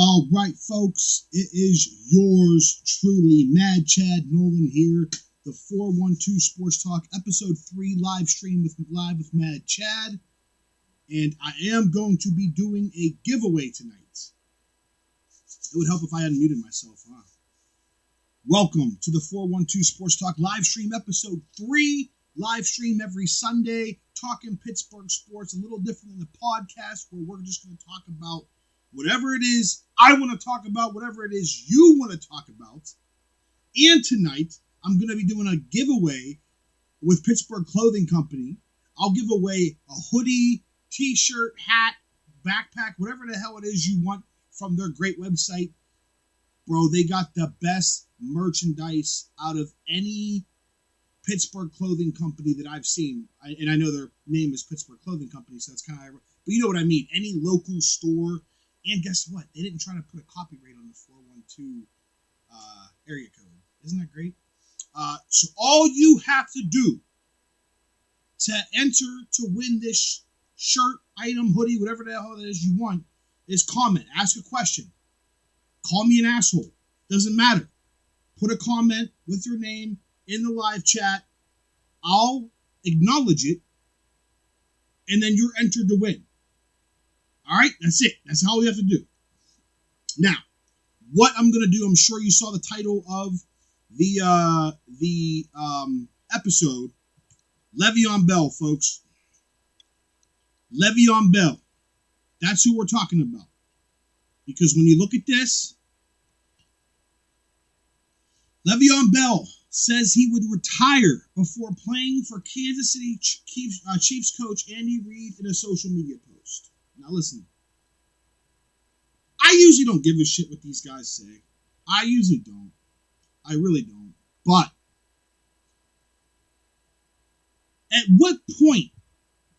All right, folks, it is yours truly, Mad Chad Nolan here, the 412 Sports Talk, episode 3, live with Mad Chad, and I am going to be doing a giveaway tonight. It would help if I unmuted myself, huh? Welcome to the 412 Sports Talk live stream, episode 3, live stream every Sunday, talking Pittsburgh sports, a little different than the podcast, where we're just going to talk about whatever it is I want to talk about, whatever it is you want to talk about. And tonight, I'm going to be doing a giveaway with Pittsburgh Clothing Company. I'll give away a hoodie, t-shirt, hat, backpack, whatever the hell it is you want from their great website. Bro, they got the best merchandise out of any Pittsburgh Clothing Company that I've seen. And I know their name is Pittsburgh Clothing Company, so that's kind of... But you know what I mean. Any local store. And guess what? They didn't try to put a copyright on the 412 area code. Isn't that great? So all you have to do to enter to win this shirt, item, hoodie, whatever the hell it is you want, is comment. Ask a question. Call me an asshole. Doesn't matter. Put a comment with your name in the live chat. I'll acknowledge it. And then you're entered to win. All right, that's it. That's all we have to do. Now, what I'm going to do, I'm sure you saw the title of the episode, Leveon Bell, folks. Leveon Bell. That's who we're talking about. Because when you look at this, Leveon Bell says he would retire before playing for Kansas City Chiefs coach Andy Reid in a social media post. Now listen, I usually don't give a shit what these guys say. I usually don't. I really don't. But at what point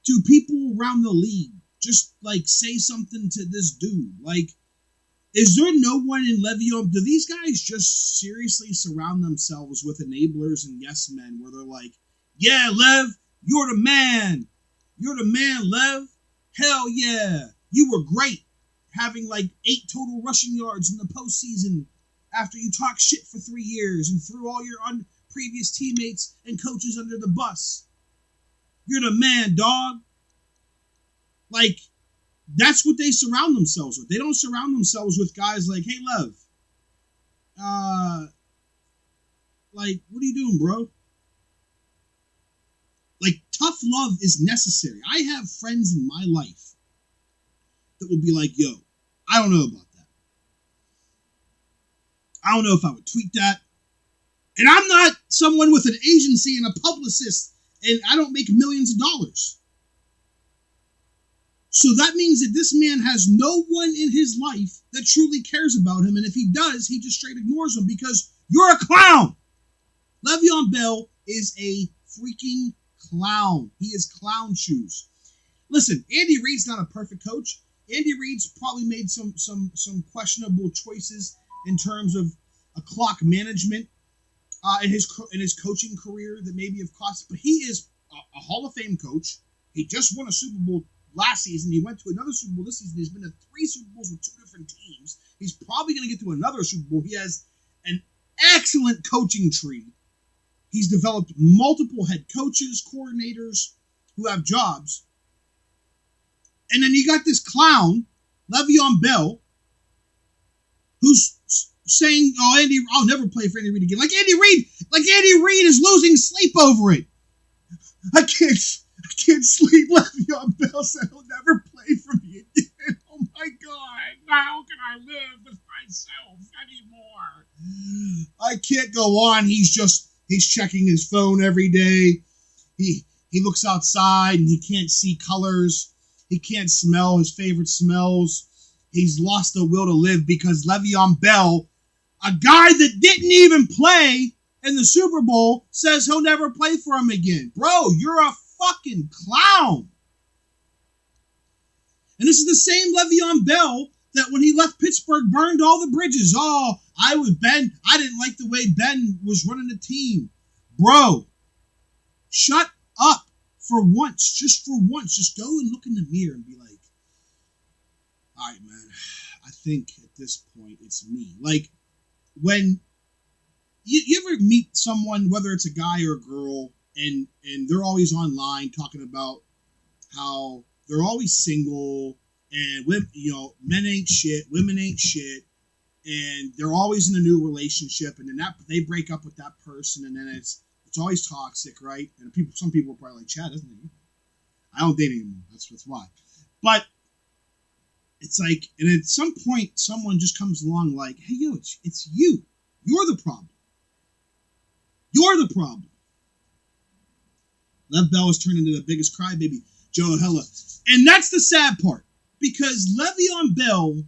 do people around the league just like say something to this dude? Like, is there no one in Leveon? Do these guys just seriously surround themselves with enablers and yes men where they're like, yeah, Lev, you're the man. You're the man, Lev. Hell yeah. You were great having like 8 total rushing yards in the postseason after you talked shit for 3 years and threw all your previous teammates and coaches under the bus. You're the man, dog. Like, that's what they surround themselves with. They don't surround themselves with guys like, hey, Lev, like, what are you doing, bro? Like, tough love is necessary. I have friends in my life that will be like, yo, I don't know about that. I don't know if I would tweet that. And I'm not someone with an agency and a publicist, and I don't make millions of dollars. So that means that this man has no one in his life that truly cares about him, and if he does, he just straight ignores him because you're a clown. Leveon Bell is a freaking clown. He is clown shoes. Listen, Andy Reid's not a perfect coach. Andy Reid's probably made some questionable choices in terms of a clock management in his coaching career that maybe have cost. But he is a Hall of Fame coach. He just won a Super Bowl last season. He went to another Super Bowl this season. He's been to 3 Super Bowls with 2 different teams. He's probably going to get to another Super Bowl. He has an excellent coaching tree. He's developed multiple head coaches, coordinators who have jobs. And then you got this clown, Leveon Bell, who's saying, "Oh, Andy, I'll never play for Andy Reid again." Like Andy Reid is losing sleep over it. I can't sleep. Leveon Bell said he'll never play for me again. Oh my God! How can I live with myself anymore? I can't go on. He's checking his phone every day. He looks outside and he can't see colors. He can't smell his favorite smells. He's lost the will to live because Leveon Bell, a guy that didn't even play in the Super Bowl, says he'll never play for him again. Bro, you're a fucking clown. And this is the same Leveon Bell that when he left Pittsburgh burned all the bridges. Oh, I didn't like the way Ben was running the team. Bro, shut up. For once, just go and look in the mirror and be like, All right, man. I think at this point it's me. Like when you ever meet someone, whether it's a guy or a girl, and they're always online talking about how they're always single and men ain't shit, women ain't shit, and they're always in a new relationship, and then they break up with that person, and then it's always toxic, right? And some people are probably like, Chad, isn't it? I don't date anymore. That's why. But it's like, and at some point, someone just comes along like, hey, it's you. You're the problem. You're the problem. Lev Bell has turned into the biggest crybaby, Joe Hella. And that's the sad part. Because Leveon Bell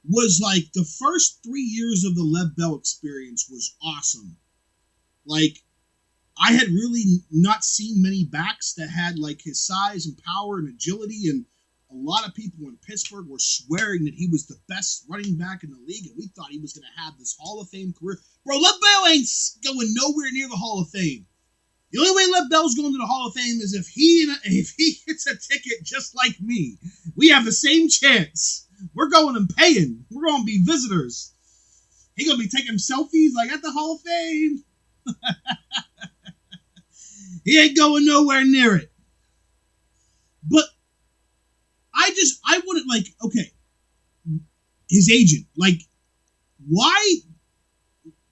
was like, the first 3 years of the Lev Bell experience was awesome. Like, I had really not seen many backs that had like his size and power and agility, and a lot of people in Pittsburgh were swearing that he was the best running back in the league, and we thought he was going to have this Hall of Fame career. Bro, Lev Bell ain't going nowhere near the Hall of Fame. The only way Lev Bell's going to the Hall of Fame is if he gets a ticket just like me. We have the same chance. We're going and paying. We're going to be visitors. He going to be taking selfies like at the Hall of Fame. He ain't going nowhere near it. But I wouldn't like, okay, his agent, like, why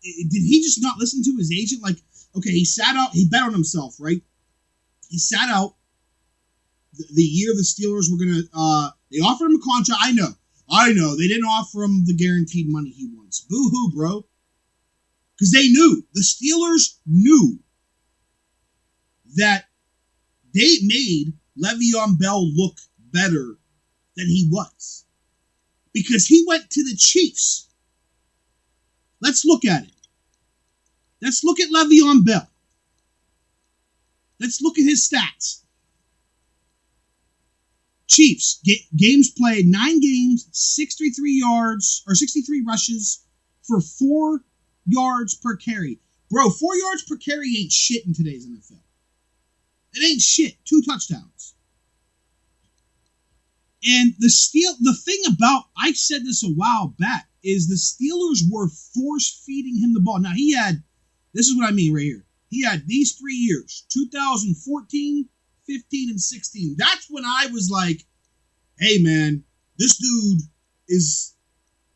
did he just not listen to his agent? Like, okay, he sat out, he bet on himself, right? He sat out the year the Steelers were going to, they offered him a contract. I know. They didn't offer him the guaranteed money he wants. Boo-hoo, bro. Because they knew, the Steelers knew that they made Leveon Bell look better than he was. Because he went to the Chiefs. Let's look at it. Let's look at Leveon Bell. Let's look at his stats. Chiefs, games played, 9 games, 63 yards, or 63 rushes for 4 yards per carry. Bro, 4 yards per carry ain't shit in today's NFL. It ain't shit. 2 touchdowns. And the thing about, I said this a while back, is the Steelers were force-feeding him the ball. Now, this is what I mean right here. He had these 3 years, 2014, 15, and 16. That's when I was like, hey, man, this dude is,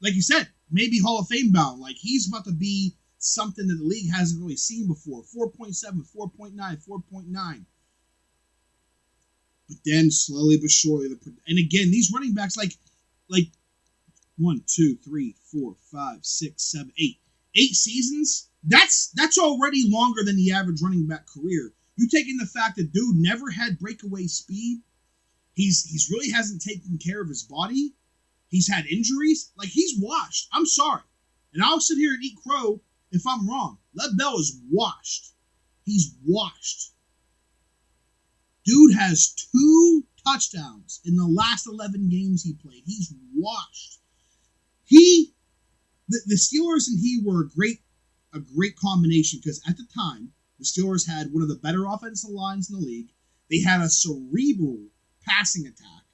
like you said, maybe Hall of Fame bound. Like, he's about to be something that the league hasn't really seen before. 4.7, 4.9, 4.9. But then, slowly but surely, and again, these running backs, like 1, 2, 3, 4, 5, 6, 7, 8. 8 seasons, that's already longer than the average running back career. You taking the fact that dude never had breakaway speed, he's really hasn't taken care of his body, he's had injuries, like he's washed. I'm sorry. And I'll sit here and eat crow if I'm wrong. Lev Bell is washed. He's washed. Dude has 2 touchdowns in the last 11 games he played. He's washed. The Steelers and he were a great combination because at the time, the Steelers had one of the better offensive lines in the league. They had a cerebral passing attack.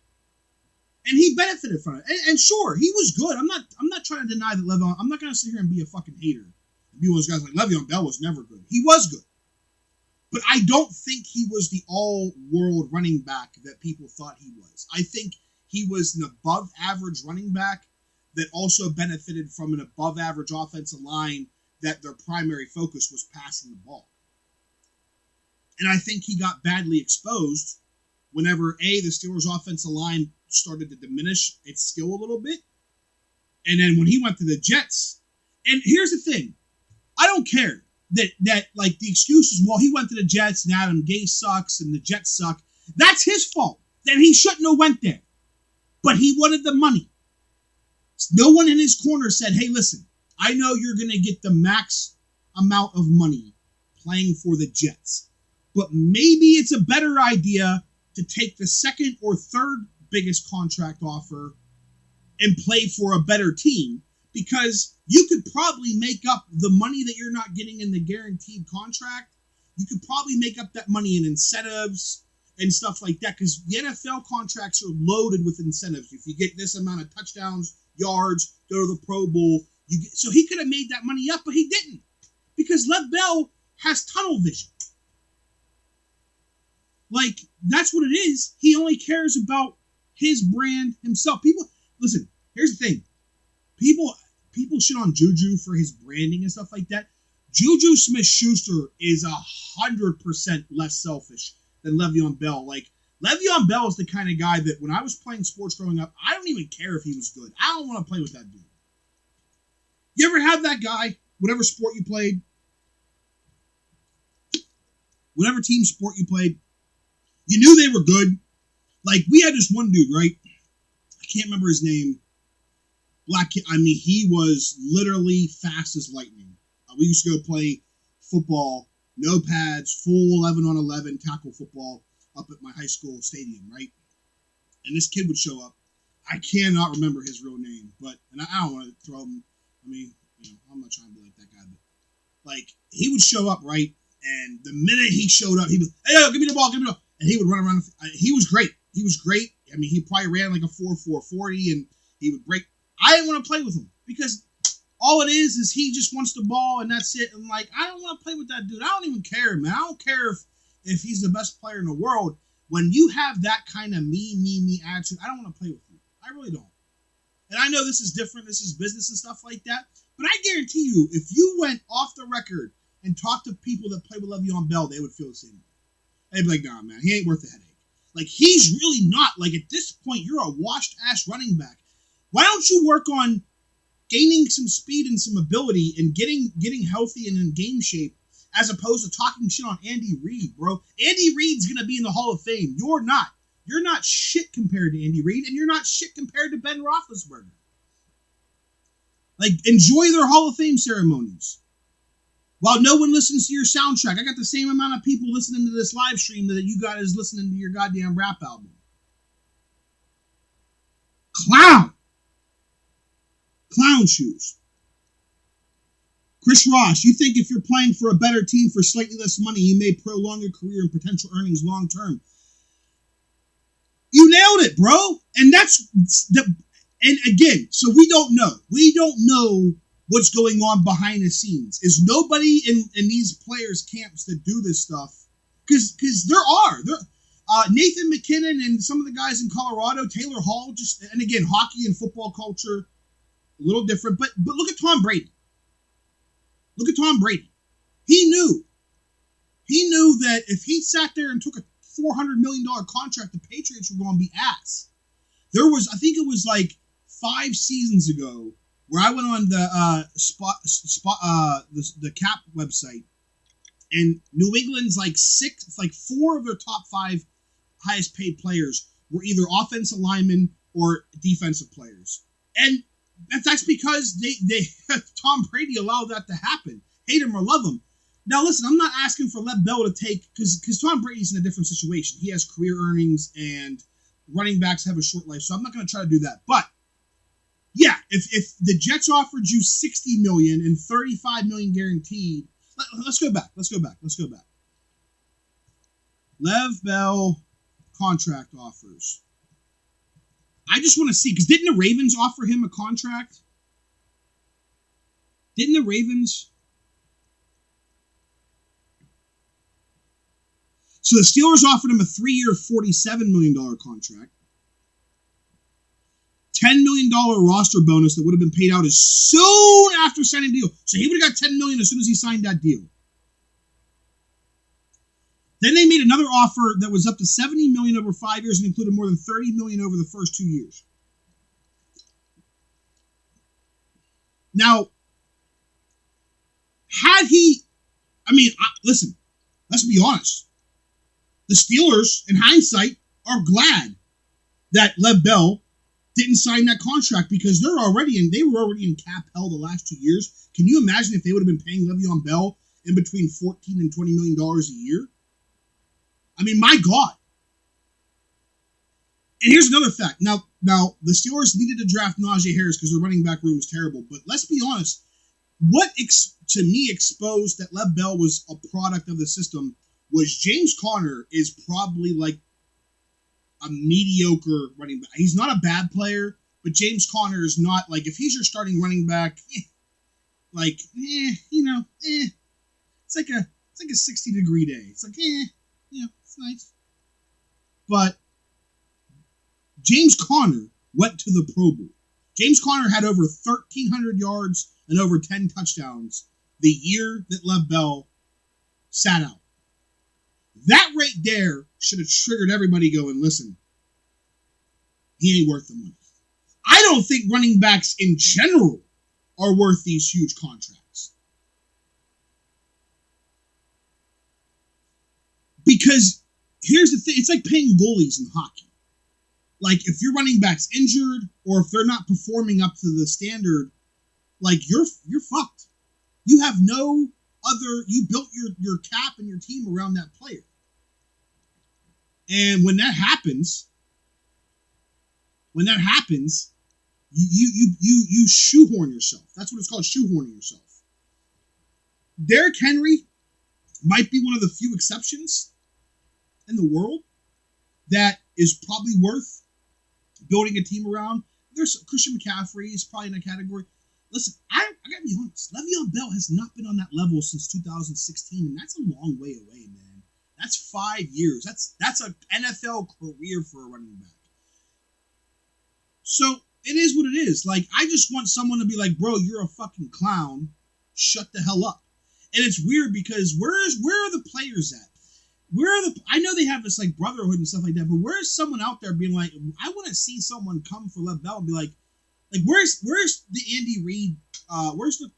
And he benefited from it. And sure, he was good. I'm not trying to deny that Le'Veon. I'm not going to sit here and be a fucking hater and be one of those guys like Le'Veon Bell was never good. He was good. But I don't think he was the all-world running back that people thought he was. I think he was an above-average running back that also benefited from an above-average offensive line that their primary focus was passing the ball. And I think he got badly exposed whenever, the Steelers' offensive line started to diminish its skill a little bit. And then when he went to the Jets, and here's the thing, I don't care that like the excuse is, well, he went to the Jets and Adam Gase sucks and the Jets suck. That's his fault. That he shouldn't have went there. But he wanted the money. No one in his corner said, hey, listen, I know you're going to get the max amount of money playing for the Jets, but maybe it's a better idea to take the second or third biggest contract offer and play for a better team, because you could probably make up the money that you're not getting in the guaranteed contract. You could probably make up that money in incentives and stuff like that, because the NFL contracts are loaded with incentives. If you get this amount of touchdowns, yards, go to the Pro Bowl, so he could have made that money up, but he didn't, because Lev Bell has tunnel vision. Like, that's what it is. He only cares about his brand himself. People, listen, here's the thing. People shit on Juju for his branding and stuff like that. Juju Smith-Schuster is 100% less selfish than Leveon Bell. Like, Leveon Bell is the kind of guy that when I was playing sports growing up, I don't even care if he was good. I don't want to play with that dude. You ever have that guy, whatever sport you played, whatever team sport you played, you knew they were good. Like, we had this one dude, right? I can't remember his name. Black kid. I mean, he was literally fast as lightning. We used to go play football, no pads, full 11-on-11 tackle football up at my high school stadium, right? And this kid would show up. I cannot remember his real name, and I don't want to throw him. I mean, I'm not trying to be like that guy, but like, he would show up, right? And the minute he showed up, he was, hey, yo, give me the ball, and he would run around. He was great. I mean, he probably ran like a 4.40, and he would break. I didn't want to play with him because all it is he just wants the ball, and that's it. And like, I don't want to play with that dude. I don't even care, man. I don't care if he's the best player in the world. When you have that kind of me attitude, I don't want to play with you. I really don't. And I know this is different. This is business and stuff like that. But I guarantee you, if you went off the record and talked to people that play with Leveon Bell, they would feel the same way. They'd be like, nah, man, he ain't worth the headache. Like, he's really not. Like, at this point, you're a washed-ass running back. Why don't you work on gaining some speed and some ability and getting healthy and in game shape, as opposed to talking shit on Andy Reid, bro? Andy Reid's going to be in the Hall of Fame. You're not. You're not shit compared to Andy Reid, and you're not shit compared to Ben Roethlisberger. Like, enjoy their Hall of Fame ceremonies. While no one listens to your soundtrack, I got the same amount of people listening to this live stream that you guys listening to your goddamn rap album. Clown shoes. Chris Ross, you think if you're playing for a better team for slightly less money, you may prolong your career and potential earnings long term. You nailed it, bro. And and again, so we don't know. We don't know what's going on behind the scenes. Is nobody in these players' camps that do this stuff? Because there are. Nathan McKinnon and some of the guys in Colorado, Taylor Hall, and again, hockey and football culture, a little different. But look at Tom Brady. Look at Tom Brady. He knew that if he sat there and took a $400 million contract, the Patriots were going to be ass. I think it was like 5 seasons ago, where I went on the the Cap website, and New England's like 4 of their top 5 highest paid players were either offensive linemen or defensive players, and that's because they Tom Brady allowed that to happen. Hate him or love him. Now listen, I'm not asking for Lev Bell to take, because Tom Brady's in a different situation. He has career earnings, and running backs have a short life, so I'm not going to try to do that. But yeah, if the Jets offered you $60 million and $35 million guaranteed, let's go back. Lev Bell contract offers. I just want to see, because didn't the Ravens offer him a contract? Didn't the Ravens? So the Steelers offered him a 3-year, $47 million contract. $10 million roster bonus that would have been paid out as soon after signing the deal. So he would have got $10 million as soon as he signed that deal. Then they made another offer that was up to $70 million over 5 years and included more than $30 million over the first 2 years. Now, listen, let's be honest. The Steelers, in hindsight, are glad that Lev Bell didn't sign that contract, because they were already in cap hell the last 2 years. Can you imagine if they would have been paying Le'Veon Bell in between $14 and $20 million a year? I mean, my God. And here's another fact. Now the Steelers needed to draft Najee Harris because their running back room was terrible. But let's be honest. What to me exposed that Lev Bell was a product of the system was James Conner is probably like a mediocre running back. He's not a bad player, but James Conner is not, like, if he's your starting running back, it's like a 60-degree day. It's like, it's nice. But James Conner went to the Pro Bowl. James Conner had over 1,300 yards and over 10 touchdowns the year that Lev Bell sat out. That right there should have triggered everybody going, listen, he ain't worth the money. I don't think running backs in general are worth these huge contracts. Because here's the thing, it's like paying goalies in hockey. Like, if your running back's injured or if they're not performing up to the standard, like, you're fucked. You have no other, you built your cap and your team around that player. And when that happens, you shoehorn yourself. That's what it's called, shoehorning yourself. Derrick Henry might be one of the few exceptions in the world that is probably worth building a team around. There's Christian McCaffrey is probably in that category. Listen, I gotta be honest. Leveon Bell has not been on that level since 2016, and that's a long way away, man. That's 5 years. That's an NFL career for a running back. So it is what it is. Like, I just want someone to be like, bro, you're a fucking clown. Shut the hell up. And it's weird because where are the players at? I know they have this like brotherhood and stuff like that, but where's someone out there being like, I want to see someone come for Lev Bell and be like where's the Andy Reid? Where's the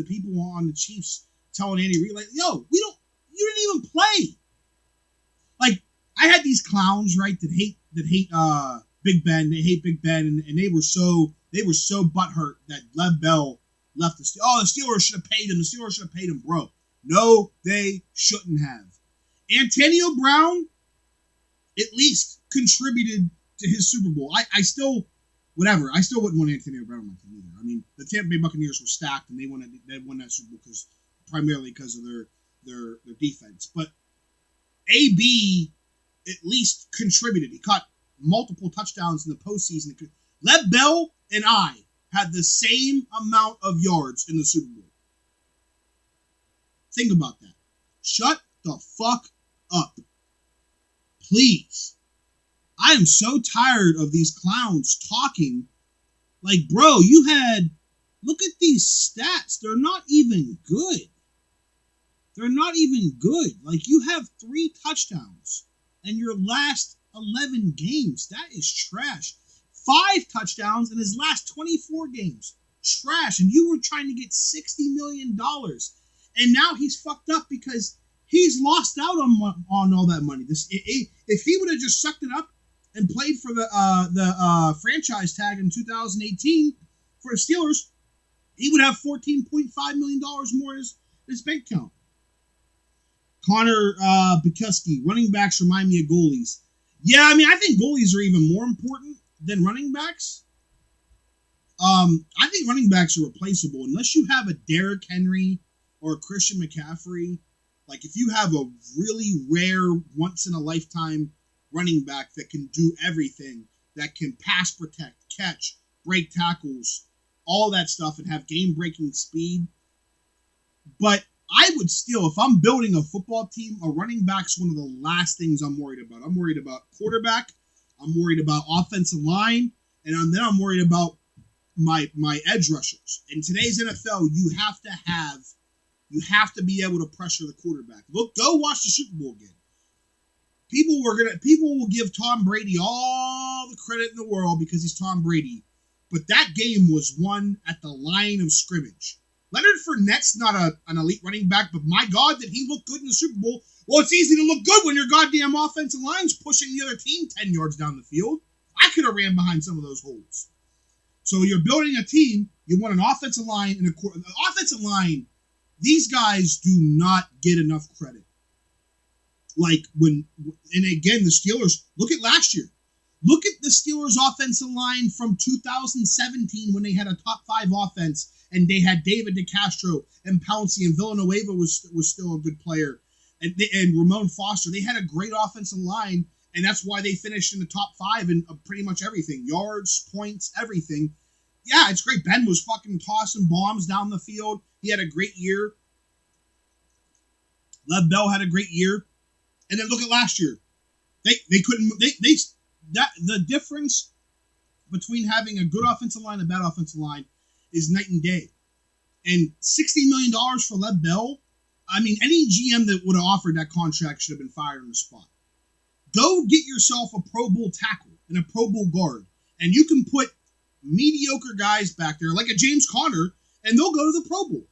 people on the Chiefs telling Andy Reid like, yo, you didn't even play. Like, I had these clowns, right, that hate Big Ben. They hate Big Ben, and they were so butthurt that Lev Bell left the Steelers. Oh, the Steelers should have paid him. The Steelers should have paid him, bro. No, they shouldn't have. Antonio Brown at least contributed to his Super Bowl. I still wouldn't want Antonio Brown on my team either. I mean, the Tampa Bay Buccaneers were stacked, and they won that Super Bowl primarily because of their defense. But AB at least contributed. He caught multiple touchdowns in the postseason. Lev Bell and I had the same amount of yards in the Super Bowl. Think about that. Shut the fuck up. Please. I am so tired of these clowns talking like, bro, look at these stats. They're not even good. Like, you have 3 touchdowns in your last 11 games. That is trash. 5 touchdowns in his last 24 games. Trash. And you were trying to get $60 million. And now he's fucked up because he's lost out on all that money. If he would have just sucked it up and played for the franchise tag in 2018 for the Steelers, he would have $14.5 million more in his bank account. Connor Bukowski, running backs remind me of goalies. Yeah, I mean, I think goalies are even more important than running backs. I think running backs are replaceable unless you have a Derrick Henry or a Christian McCaffrey. Like, if you have a really rare, once-in-a-lifetime running back that can do everything, that can pass protect, catch, break tackles, all that stuff, and have game-breaking speed. But I would still, if I'm building a football team, a running back's one of the last things I'm worried about. I'm worried about quarterback, I'm worried about offensive line, and then I'm worried about my edge rushers. In today's NFL, you have to be able to pressure the quarterback. Look, go watch the Super Bowl again. People will give Tom Brady all the credit in the world because he's Tom Brady, but that game was won at the line of scrimmage. Leonard Fournette's not an elite running back, but my God, did he look good in the Super Bowl? Well, it's easy to look good when your goddamn offensive line's pushing the other team 10 yards down the field. I could have ran behind some of those holes. So you're building a team, you want an offensive line and an offensive line. These guys do not get enough credit. Like and again, the Steelers, look at last year. Look at the Steelers' offensive line from 2017 when they had a top 5 offense and they had David DeCastro and Pouncey, and Villanueva was still a good player, and Ramon Foster. They had a great offensive line, And that's why they finished in the top 5 in pretty much everything. Yards, points, everything. Yeah, it's great. Ben was fucking tossing bombs down the field. He had a great year. Lev Bell had a great year. And then look at last year. They couldn't... The difference between having a good offensive line and a bad offensive line is night and day. And $60 million for Lev Bell, I mean, any GM that would have offered that contract should have been fired on the spot. Go get yourself a Pro Bowl tackle and a Pro Bowl guard, and you can put mediocre guys back there, like a James Conner, and they'll go to the Pro Bowl.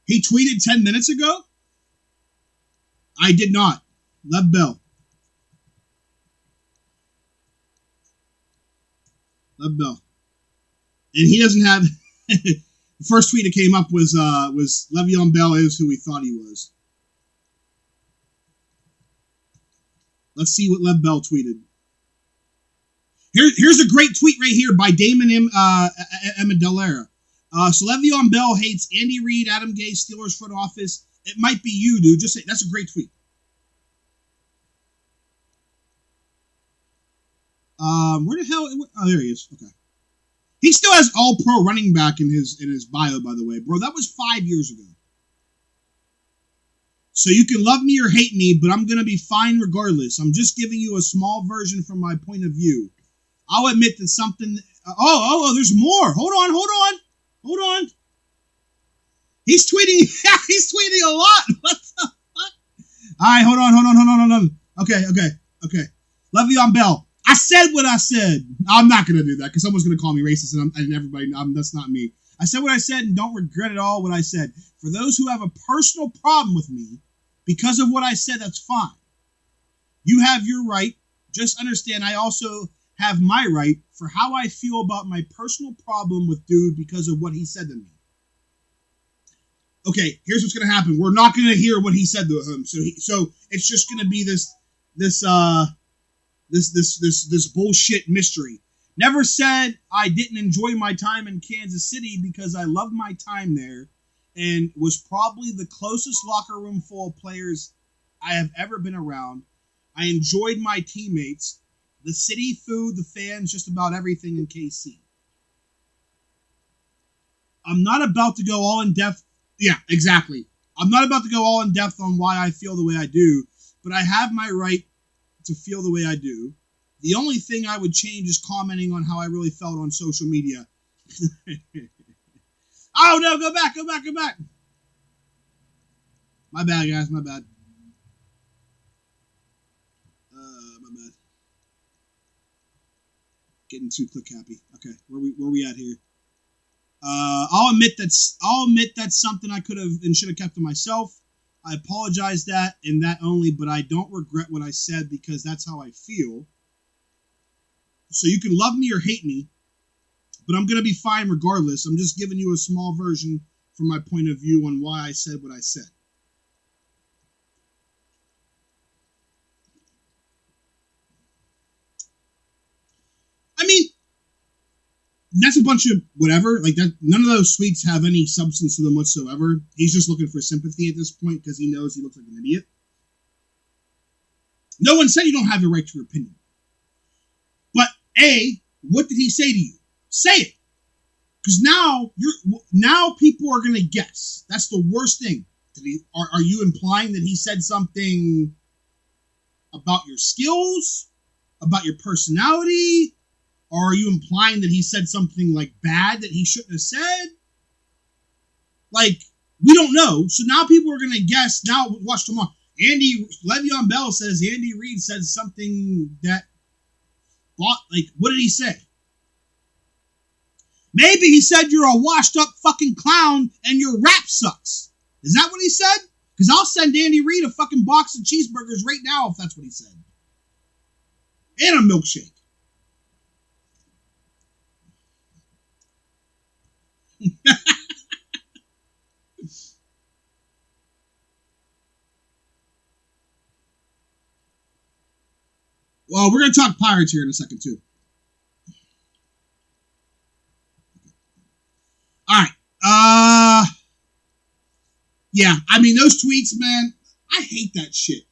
He tweeted 10 minutes ago. I did not. Lev Bell. Lev Bell. And he doesn't have... The first tweet that came up was Leveon Bell is who we thought he was. Let's see what Lev Bell tweeted. Here's a great tweet right here by Damon Amendolara. So Leveon Bell hates Andy Reid, Adam Gase, Steelers front office. It might be you, dude. Just say that's a great tweet. Where the hell? Oh, there he is. Okay. He still has all-pro running back in his bio, by the way, bro. That was 5 years ago. So you can love me or hate me, but I'm going to be fine regardless. I'm just giving you a small version from my point of view. I'll admit that something... there's more. Hold on. He's tweeting... he's tweeting a lot. What the fuck? All right, hold on. Okay. Leveon Bell. I said what I said. I'm not going to do that because someone's going to call me racist and everybody... that's not me. I said what I said and don't regret at all what I said. For those who have a personal problem with me, because of what I said, that's fine. You have your right. Just understand I also have my right for how I feel about my personal problem with dude because of what he said to me. Okay, here's what's going to happen. We're not going to hear what he said to him. So it's just going to be this bullshit mystery. Never said I didn't enjoy my time in Kansas City because I loved my time there and was probably the closest locker room full of players I have ever been around. I enjoyed my teammates, the city, food, the fans, just about everything in KC. I'm not about to go all in depth. Yeah, exactly. I'm not about to go all in depth on why I feel the way I do, but I have my right to feel the way I do. The only thing I would change is commenting on how I really felt on social media. Oh, no, go back. My bad, guys, my bad. Getting too click happy. Okay, where we at here? I'll admit that's something I could have and should have kept to myself. I apologize that and that only, but I don't regret what I said because that's how I feel. So you can love me or hate me, but I'm going to be fine regardless. I'm just giving you a small version from my point of view on why I said what I said. I mean, that's a bunch of whatever. Like that, none of those tweets have any substance to them whatsoever. He's just looking for sympathy at this point because he knows he looks like an idiot. No one said you don't have the right to your opinion. But A, what did he say to you? Say it, because now people are gonna guess. That's the worst thing. Are you implying that he said something about your skills, about your personality? Or are you implying that he said something like bad that he shouldn't have said? Like, we don't know. So now people are going to guess. Now, watch tomorrow. Leveon Bell says Andy Reid said something that, like, what did he say? Maybe he said you're a washed up fucking clown and your rap sucks. Is that what he said? Because I'll send Andy Reid a fucking box of cheeseburgers right now if that's what he said. And a milkshake. Well, we're going to talk Pirates here in a second, too. All right. Yeah, I mean, those tweets, man, I hate that shit.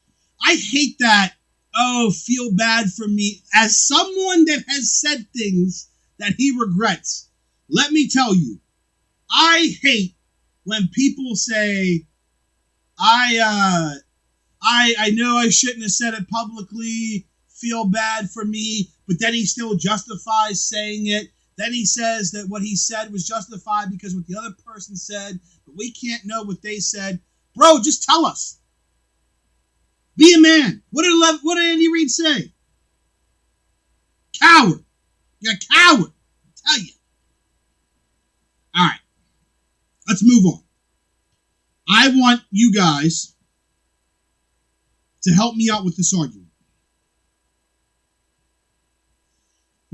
I hate that, oh, feel bad for me. As someone that has said things that he regrets, let me tell you, I hate when people say, I know I shouldn't have said it publicly, feel bad for me, but then he still justifies saying it. Then he says that what he said was justified because what the other person said, but we can't know what they said. Bro, just tell us. Be a man. What did Andy Reid say? Coward. You're a coward. I tell you. All right. Let's move on. I want you guys to help me out with this argument.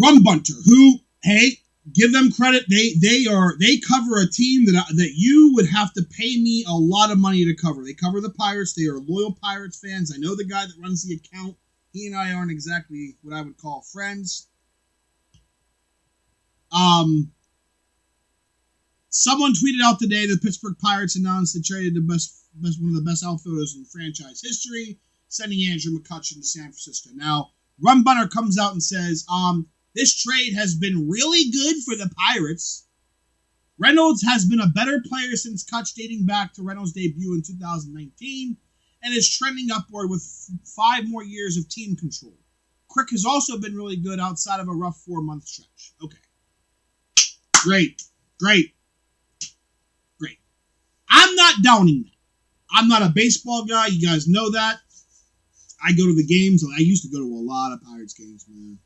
Rum Bunter, who, hey, give them credit. They cover a team that you would have to pay me a lot of money to cover. They cover the Pirates. They are loyal Pirates fans. I know the guy that runs the account. He and I aren't exactly what I would call friends. Someone tweeted out today that the Pittsburgh Pirates announced they traded one of the best outfielders in franchise history, sending Andrew McCutchen to San Francisco. Now, Rum Bunter comes out and says, this trade has been really good for the Pirates. Reynolds has been a better player since Kutch, dating back to Reynolds' debut in 2019, and is trending upward with 5 more years of team control. Crick has also been really good outside of a rough 4-month stretch. Okay. Great. I'm not downing that. I'm not a baseball guy. You guys know that. I go to the games. I used to go to a lot of Pirates games, man.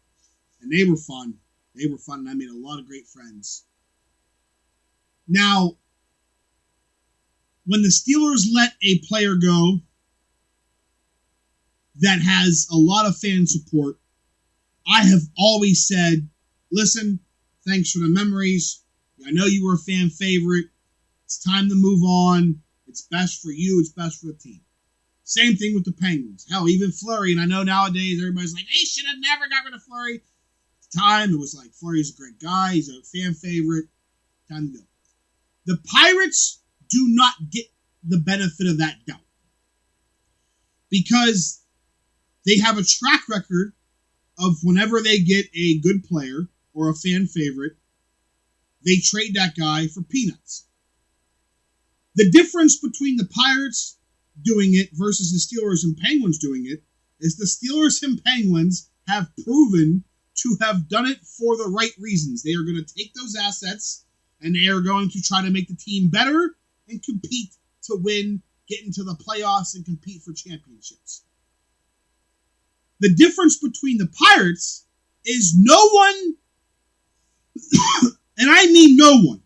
And they were fun. And I made a lot of great friends. Now, when the Steelers let a player go that has a lot of fan support, I have always said, listen, thanks for the memories. I know you were a fan favorite. It's time to move on. It's best for you. It's best for the team. Same thing with the Penguins. Hell, even Fleury, and I know nowadays everybody's like, they should have never got rid of Fleury. At the time, it was like, Fleury's a great guy. He's a fan favorite. Time to go. The Pirates do not get the benefit of that doubt because they have a track record of whenever they get a good player or a fan favorite, they trade that guy for peanuts. The difference between the Pirates doing it versus the Steelers and Penguins doing it is the Steelers and Penguins have proven to have done it for the right reasons. They are going to take those assets and they are going to try to make the team better and compete to win, get into the playoffs, and compete for championships. The difference between the Pirates is no one, and I mean no one,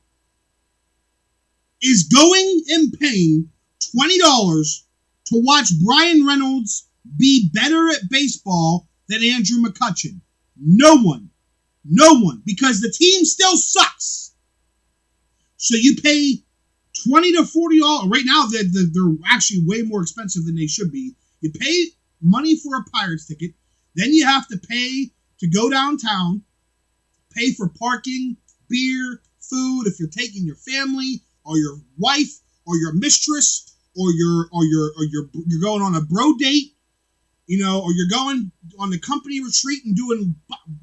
is going and paying $20 to watch Brian Reynolds be better at baseball than Andrew McCutchen. No one, because the team still sucks. So you pay $20 to $40. Right now, they're actually way more expensive than they should be. You pay money for a Pirates ticket, then you have to pay to go downtown, pay for parking, beer, food, if you're taking your family or your wife or your mistress or you're going on a bro date, or you're going on the company retreat and doing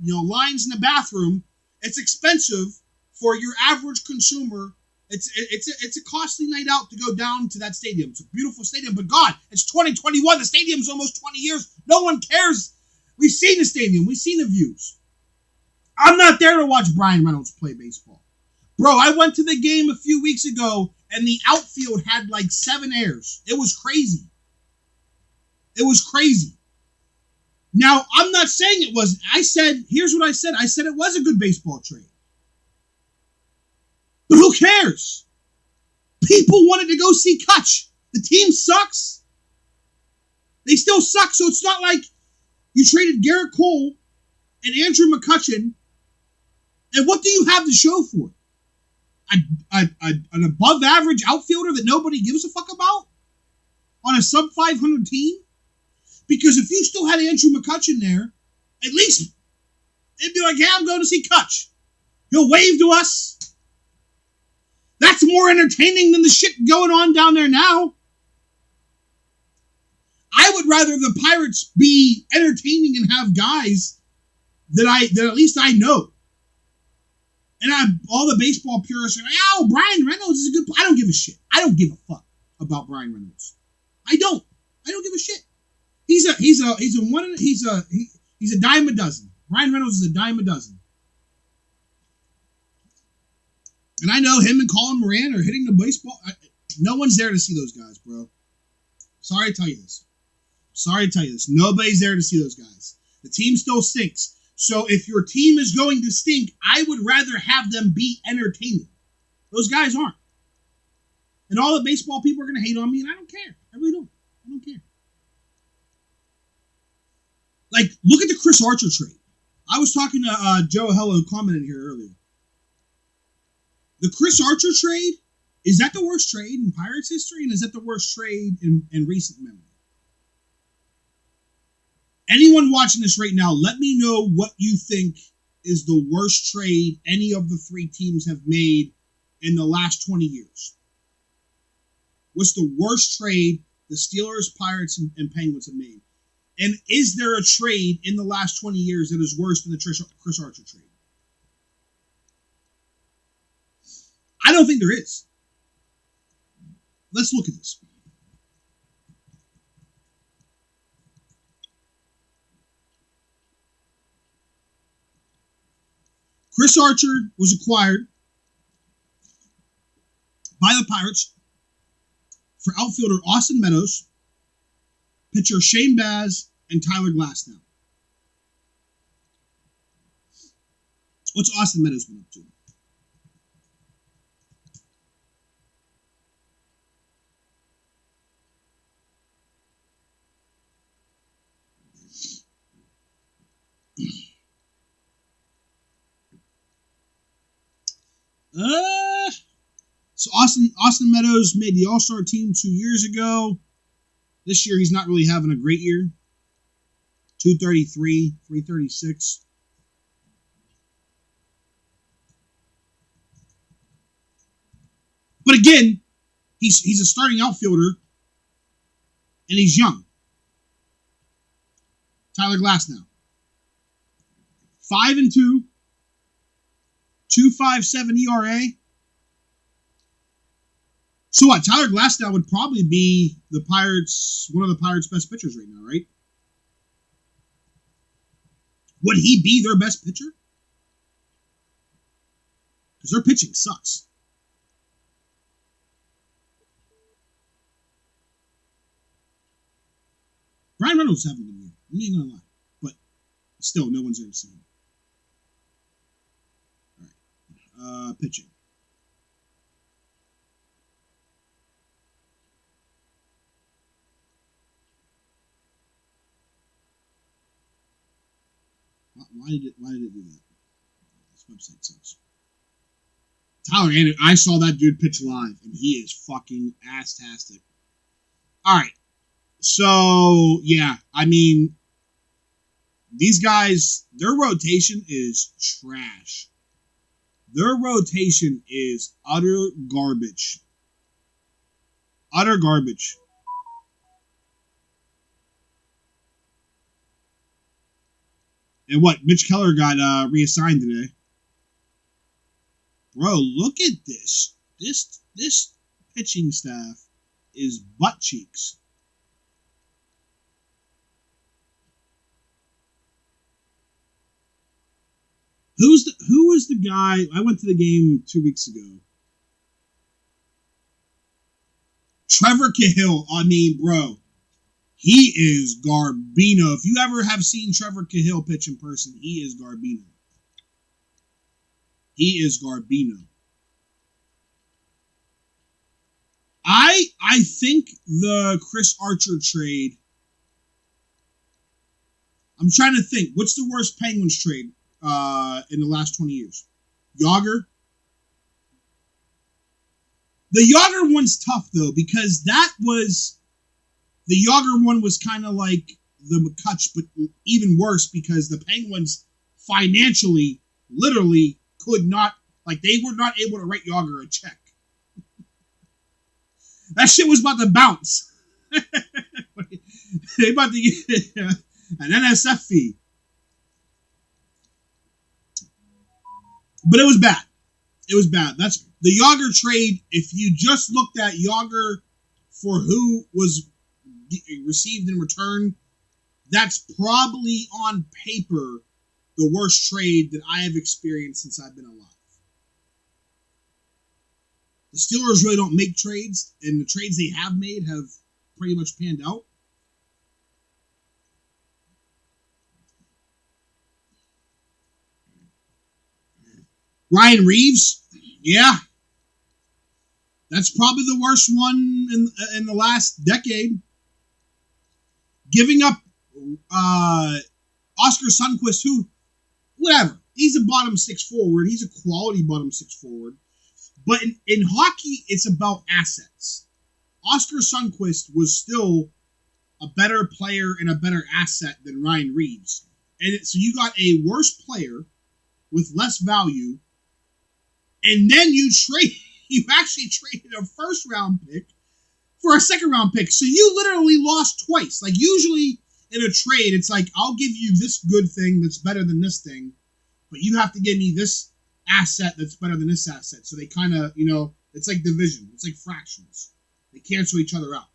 lines in the bathroom. It's expensive for your average consumer. It's a costly night out to go down to that stadium. It's a beautiful stadium, but God, it's 2021. The stadium's almost 20 years. No one cares. We've seen the stadium. We've seen the views. I'm not there to watch Brian Reynolds play baseball. Bro, I went to the game a few weeks ago, and the outfield had like 7 airs. It was crazy. Now, I'm not saying it wasn't. Here's what I said. I said it was a good baseball trade. But who cares? People wanted to go see Kutch. The team sucks. They still suck, so it's not like you traded Garrett Cole and Andrew McCutchen, and what do you have to show for it? An above-average outfielder that nobody gives a fuck about on a sub-500 team? Because if you still had Andrew McCutchen there, at least it'd be like, hey, I'm going to see Kutch. He'll wave to us. That's more entertaining than the shit going on down there now. I would would rather the Pirates be entertaining and have guys that at least I know. And all the baseball purists are like, oh, Brian Reynolds is a good player. I don't give a shit. I don't give a fuck about Brian Reynolds. I don't give a shit. He's a dime a dozen. Brian Reynolds is a dime a dozen. And I know him and Colin Moran are hitting the baseball. No one's there to see those guys, bro. Sorry to tell you this. Nobody's there to see those guys. The team still stinks. So if your team is going to stink, I would rather have them be entertaining. Those guys aren't. And all the baseball people are going to hate on me, and I don't care. I really don't. I don't care. Like, look at the Chris Archer trade. I was talking to Joe Hello, who commented here earlier. The Chris Archer trade, is that the worst trade in Pirates history? And is that the worst trade in recent memory? Anyone watching this right now, let me know what you think is the worst trade any of the three teams have made in the last 20 years. What's the worst trade the Steelers, Pirates, and Penguins have made? And is there a trade in the last 20 years that is worse than the Chris Archer trade? I don't think there is. Let's look at this. Chris Archer was acquired by the Pirates for outfielder Austin Meadows, pitcher Shane Baz, and Tyler Glasnow. What's Austin Meadows been up to? So Austin Meadows made the All-Star team 2 years ago. This year he's not really having a great year. 233, 336. But again, he's a starting outfielder, and he's young. Tyler Glasnow. 5-2, 2.57 ERA. So what? Tyler Glasnow would probably be one of the Pirates' best pitchers right now, right? Would he be their best pitcher? Because their pitching sucks. Brian Reynolds is having a good year. I'm not going to lie. But still, no one's there to see him. All right. Pitching. Why did it do that? This website sucks. Tyler Anderson, I saw that dude pitch live, and he is fucking ass-tastic. All right. So, yeah, I mean, these guys, their rotation is trash. Their rotation is utter garbage. Utter garbage. And what? Mitch Keller got reassigned today. Bro, look at this. This pitching staff is butt cheeks. Who was the guy? I went to the game 2 weeks ago. Trevor Cahill. I mean, bro. He is Garbino. If you ever have seen Trevor Cahill pitch in person, he is Garbino. He is Garbino. I think the Chris Archer trade, I'm trying to think, what's the worst Penguins trade in the last 20 years? Yager? The Yager one's tough, though, because the Yager one was kind of like the McCutch, but even worse because the Penguins financially, literally, could not, like, they were not able to write Yager a check. That shit was about to bounce. They about to get an NSF fee. But it was bad. It was bad. That's the Yager trade. If you just looked at Yager for who was received in return, that's probably on paper the worst trade that I have experienced since I've been alive. The Steelers really don't make trades, and the trades they have made have pretty much panned out. Ryan Reeves, yeah. That's probably the worst one in the last decade. Giving up Oscar Sundqvist, who, whatever, he's a bottom six forward. He's a quality bottom six forward. But in hockey, it's about assets. Oscar Sundqvist was still a better player and a better asset than Ryan Reeves. And so you got a worse player with less value, and then you actually traded a first-round pick for a second-round pick. So you literally lost twice. Like, usually in a trade, it's like, I'll give you this good thing that's better than this thing, but you have to give me this asset that's better than this asset. So they kind of, it's like division. It's like fractions. They cancel each other out.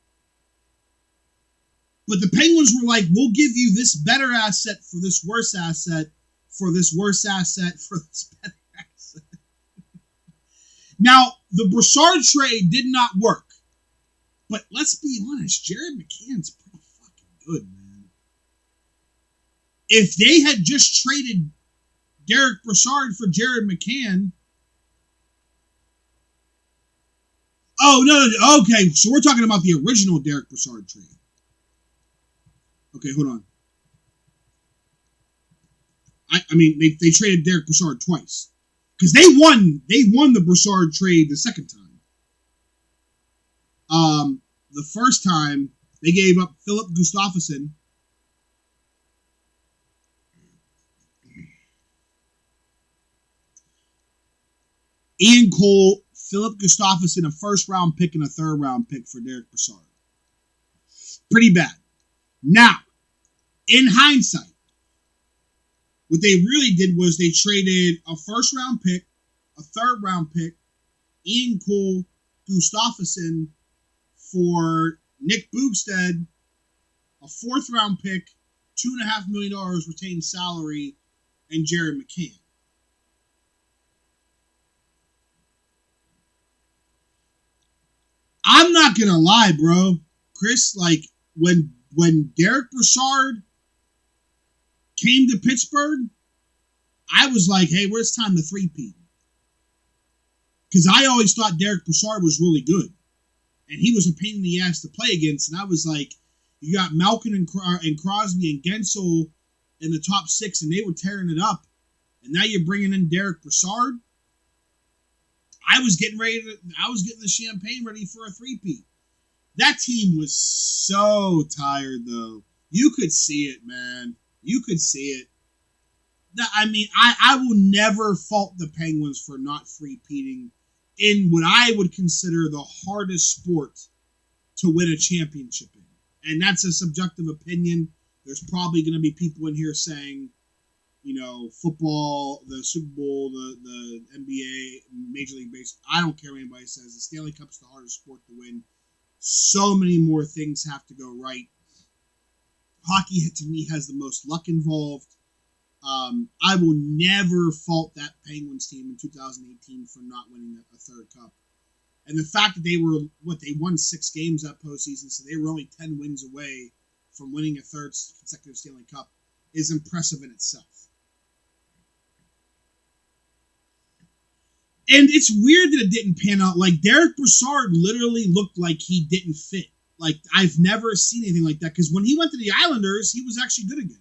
But the Penguins were like, we'll give you this better asset for this worse asset, for this worse asset, for this better asset. Now, the Brassard trade did not work. But let's be honest, Jared McCann's pretty fucking good, man. If they had just traded Derek Brassard for Jared McCann. Oh, no. Okay, so we're talking about the original Derek Brassard trade. Okay, hold on. I mean, they traded Derek Brassard twice. Because they won the Brassard trade the second time. The first time, they gave up Philip Gustafsson. Ian Cole, Philip Gustafsson, a first-round pick and a third-round pick for Derek Brassard. Pretty bad. Now, in hindsight, what they really did was they traded a first-round pick, a third-round pick, Ian Cole, Gustafsson for Nick Bugstead, a fourth-round pick, $2.5 million retained salary, and Jared McCann. I'm not gonna lie, bro. Chris, like, when Derek Brassard came to Pittsburgh, I was like, hey, where's time to three-peat? Because I always thought Derek Brassard was really good. And he was a pain in the ass to play against. And I was like, you got Malkin and Crosby and Gensel in the top six, and they were tearing it up. And now you're bringing in Derek Brassard. I was getting the champagne ready for a three-peat. That team was so tired, though. You could see it, man. You could see it. I mean, I will never fault the Penguins for not three-peating in what I would consider the hardest sport to win a championship in. And that's a subjective opinion. There's probably going to be people in here saying, football, the Super Bowl, the NBA, Major League Baseball. I don't care what anybody says. The Stanley Cup's the hardest sport to win. So many more things have to go right. Hockey, to me, has the most luck involved. I will never fault that Penguins team in 2018 for not winning a third cup. And the fact that they won 6 games that postseason, so they were only 10 wins away from winning a third consecutive Stanley Cup, is impressive in itself. And it's weird that it didn't pan out. Like, Derek Brassard literally looked like he didn't fit. Like, I've never seen anything like that. Because when he went to the Islanders, he was actually good again.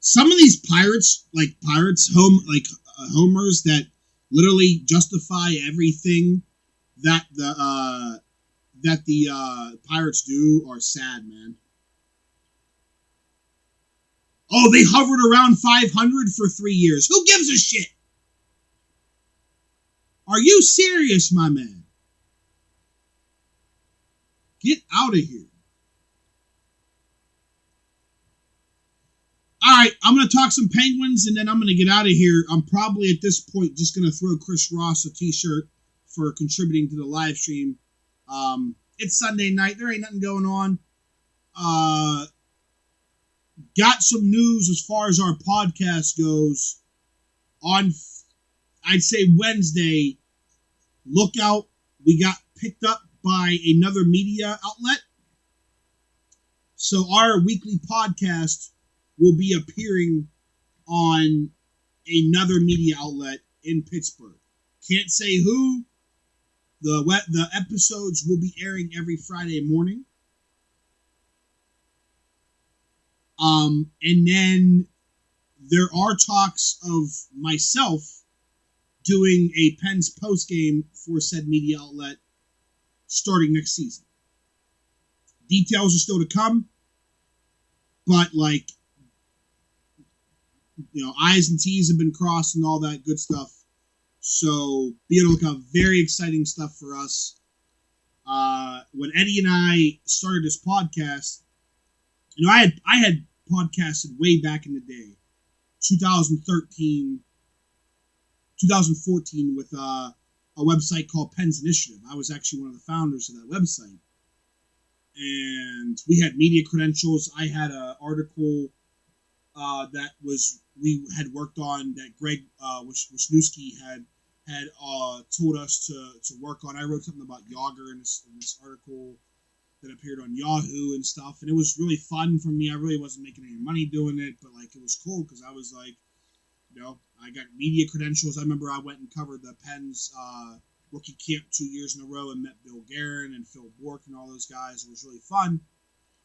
Some of these Pirates homers that literally justify everything that the that the Pirates do are sad, man. Oh, they hovered around 500 for 3 years. Who gives a shit? Are you serious, my man? Get out of here. All right, I'm going to talk some Penguins, and then I'm going to get out of here. I'm probably at this point just going to throw Chris Ross a t-shirt for contributing to the live stream. It's Sunday night. There ain't nothing going on. Got some news as far as our podcast goes. On, I'd say Wednesday, look out. We got picked up by another media outlet. So our weekly podcast will be appearing on another media outlet in Pittsburgh. Can't say who. The episodes will be airing every Friday morning. And then there are talks of myself doing a Pens postgame for said media outlet starting next season. Details are still to come, but I's and T's have been crossed and all that good stuff. So be able to look out. Very exciting stuff for us. When Eddie and I started this podcast, I had podcasted way back in the day, 2013, 2014, with a website called Pens Initiative. I was actually one of the founders of that website. And we had media credentials. I had an article that we had worked on that Greg Wisniewski had told us to work on. I wrote something about Yager in this article that appeared on Yahoo and stuff, and it was really fun for me. I really wasn't making any money doing it, but it was cool because I was I got media credentials. I remember I went and covered the Pens rookie camp 2 years in a row and met Bill Guerin and Phil Bourque and all those guys. It was really fun. And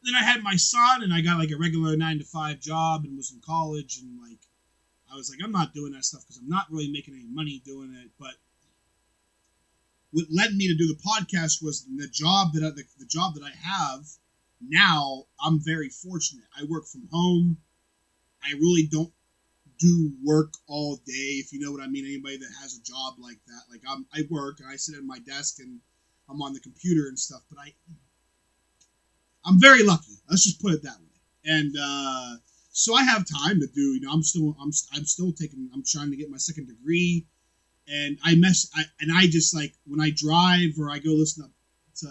then I had my son, and I got a regular 9-to-5 job and was in college, and I was I'm not doing that stuff because I'm not really making any money doing it. But what led me to do the podcast was the job that I have now. I'm very fortunate. I work from home. I really don't do work all day, if you know what I mean. Anybody that has a job like that, I work and I sit at my desk and I'm on the computer and stuff. But I'm very lucky. Let's just put it that way. And so I have time to do. I'm trying to get my second degree. And I just when I drive or I go listen up to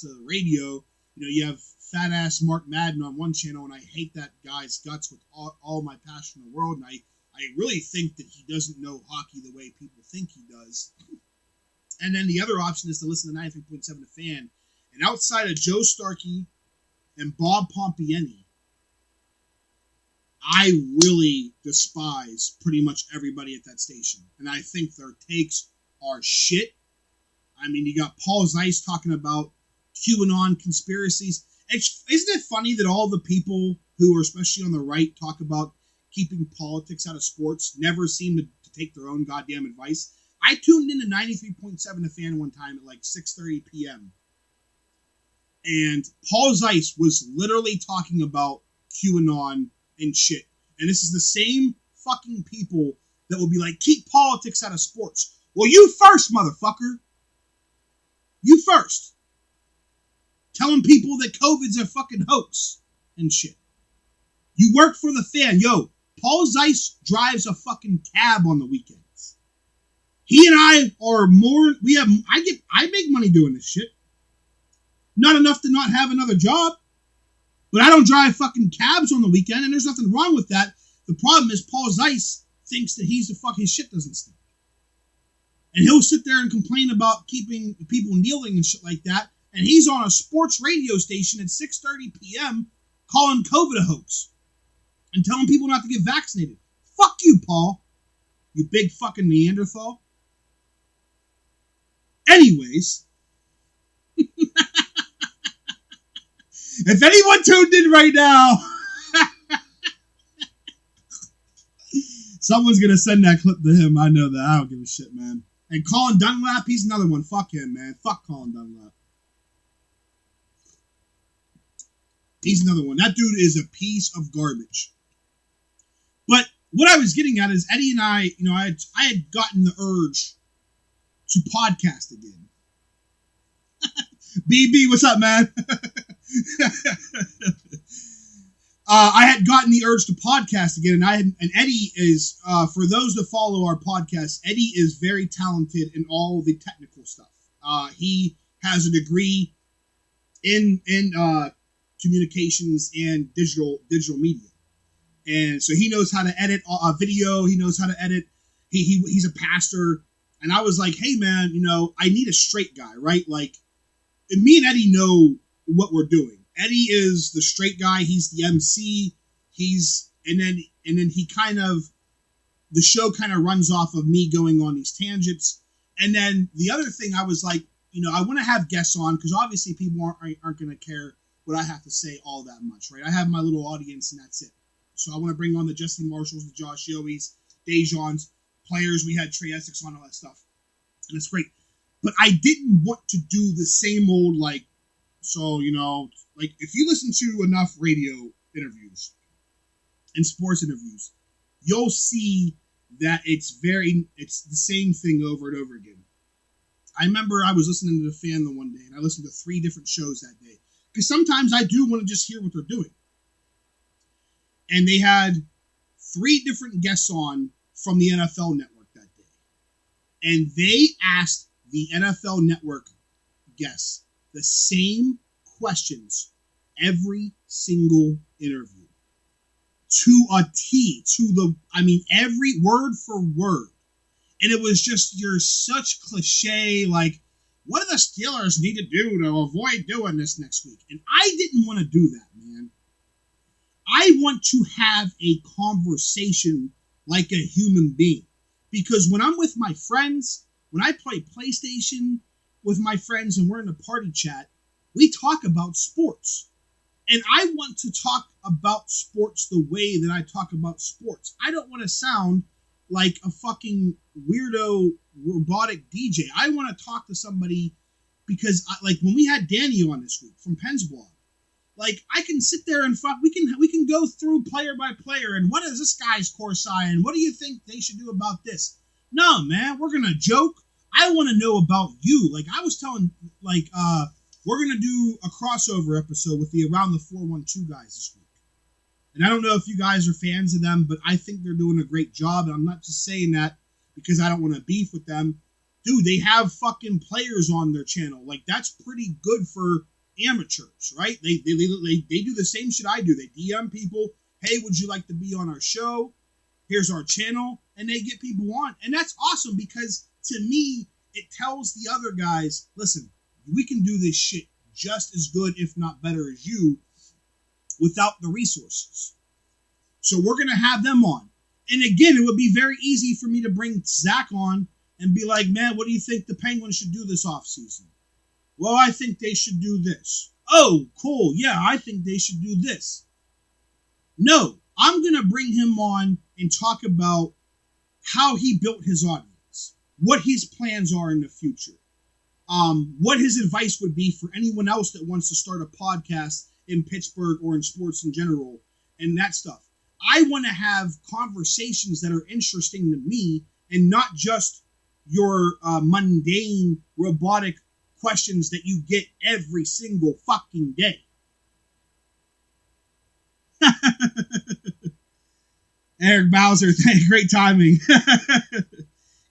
the radio, you have fat ass Mark Madden on one channel, and I hate that guy's guts with all my passion in the world, and I really think that he doesn't know hockey the way people think he does. And then the other option is to listen to 93.7 The Fan, and outside of Joe Starkey and Bob Pompiani, I really despise pretty much everybody at that station. And I think their takes are shit. I mean, you got Paul Zeiss talking about QAnon conspiracies. Isn't it funny that all the people who are especially on the right talk about keeping politics out of sports never seem to take their own goddamn advice? I tuned into 93.7 The Fan one time at 6:30 p.m. And Paul Zeiss was literally talking about QAnon and shit. And this is the same fucking people that will be keep politics out of sports. Well, you first, motherfucker. You first. Telling people that COVID's a fucking hoax and shit. You work for the Fan. Yo, Paul Zeiss drives a fucking cab on the weekends. He and I are more, I make money doing this shit. Not enough to not have another job. But I don't drive fucking cabs on the weekend, and there's nothing wrong with that. The problem is Paul Zeiss thinks that his shit doesn't stink. And he'll sit there and complain about keeping people kneeling and shit like that, and he's on a sports radio station at 6:30 p.m. calling COVID a hoax and telling people not to get vaccinated. Fuck you, Paul. You big fucking Neanderthal. Anyways. If anyone tuned in right now, someone's going to send that clip to him. I know that. I don't give a shit, man. And Colin Dunlap, he's another one. Fuck him, man. Fuck Colin Dunlap. He's another one. That dude is a piece of garbage. But what I was getting at is Eddie and I, I had gotten the urge to podcast again. BB, what's up, man? I had gotten the urge to podcast again, and Eddie is, for those that follow our podcast, Eddie is very talented in all the technical stuff. He has a degree in communications and digital media, and so he knows how to edit a video. He knows how to edit. He's a pastor, and I was like, hey man, I need a straight guy, right? Like, and me and Eddie know what we're doing. Eddie is the straight guy. He's the MC. And then he kind of, the show kind of runs off of me going on these tangents. And then the other thing, I was like, I want to have guests on because obviously people aren't going to care what I have to say all that much, right? I have my little audience and that's it. So I want to bring on the Jesse Marshalls, the Josh Yoe's, Dejons, players. We had Trey Essex on, all that stuff. And it's great. But I didn't want to do the same old, like, if you listen to enough radio interviews and sports interviews, you'll see that it's the same thing over and over again. I remember I was listening to The Fan the one day, and I listened to 3 different shows that day. Because sometimes I do want to just hear what they're doing. And they had 3 different guests on from the NFL Network that day. And they asked the NFL Network guests the same questions every single interview to a T, every word for word. And it was just such cliche, like, what do the Steelers need to do to avoid doing this next week? And I didn't want to do that, man. I want to have a conversation like a human being. Because when I'm with my friends, when I play PlayStation with my friends and we're in a party chat, we talk about sports. And I want to talk about sports the way that I talk about sports. I don't want to sound like a fucking weirdo robotic DJ. I want to talk to somebody because, like, when we had Danny on this week from Penn's blog, like, I can sit there and we can go through player by player and what is this guy's core sign and what do you think they should do about this? No, man, we're gonna joke. I want to know about you. Like, I was telling, like, we're going to do a crossover episode with the Around the 412 guys this week. And I don't know if you guys are fans of them, but I think they're doing a great job. And I'm not just saying that because I don't want to beef with them. Dude, they have fucking players on their channel. Like, that's pretty good for amateurs, right? They do the same shit I do. They DM people, hey, would you like to be on our show? Here's our channel. And they get people on. And that's awesome because, to me, it tells the other guys, listen, we can do this shit just as good, if not better, as you without the resources. So we're going to have them on. And again, it would be very easy for me to bring Zach on and be like, man, what do you think the Penguins should do this offseason? Well, I think they should do this. Oh, cool. Yeah, I think they should do this. No, I'm going to bring him on and talk about how he built his audience, what his plans are in the future. What his advice would be for anyone else that wants to start a podcast in Pittsburgh or in sports in general and that stuff. I want to have conversations that are interesting to me and not just your mundane, robotic questions that you get every single fucking day. Eric Bowser, great timing.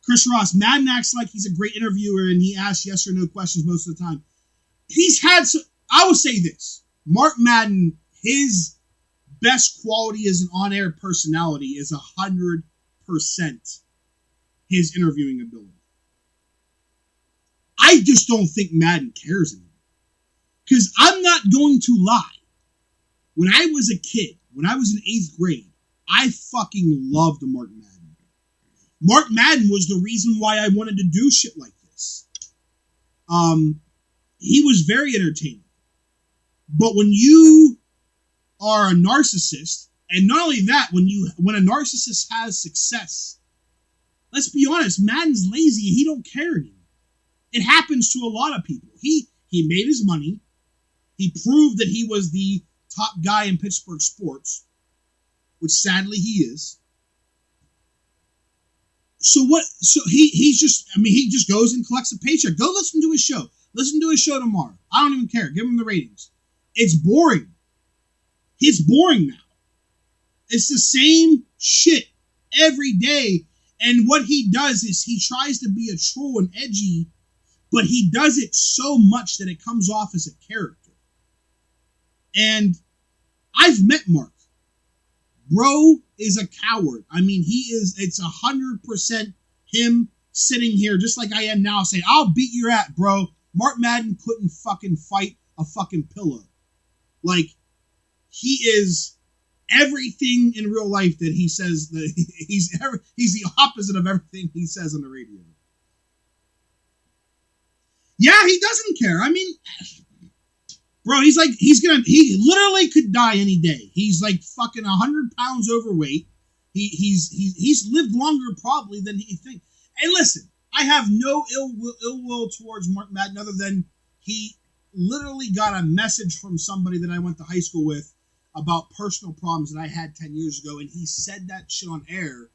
Chris Ross, Madden acts like he's a great interviewer and he asks yes or no questions most of the time. I will say this. Mark Madden, his best quality as an on-air personality is 100% his interviewing ability. I just don't think Madden cares anymore. Because I'm not going to lie. When I was a kid, when I was in 8th grade, I fucking loved Mark Madden. Mark Madden was the reason why I wanted to do shit like this. He was very entertaining. But when you are a narcissist, and not only that, when a narcissist has success, let's be honest, Madden's lazy and he don't care anymore. It happens to a lot of people. He made his money. He proved that he was the top guy in Pittsburgh sports, which sadly he is. So what? So he just goes and collects a paycheck. Go listen to his show. Listen to his show tomorrow. I don't even care. Give him the ratings. It's boring. It's boring now. It's the same shit every day. And what he does is he tries to be a troll and edgy, but he does it so much that it comes off as a character. And I've met Mark. Bro is a coward. I mean, it's 100% him sitting here just like I am now saying, I'll beat your ass, bro. Mark Madden couldn't fucking fight a fucking pillow. Like, he is everything in real life that he says that he's the opposite of everything he says on the radio. Yeah, he doesn't care. I mean, bro, he literally could die any day. He's like fucking 100 pounds overweight. He's lived longer probably than he thinks. And listen, I have no ill will towards Mark Madden other than he literally got a message from somebody that I went to high school with about personal problems that I had 10 years ago, and he said that shit on air.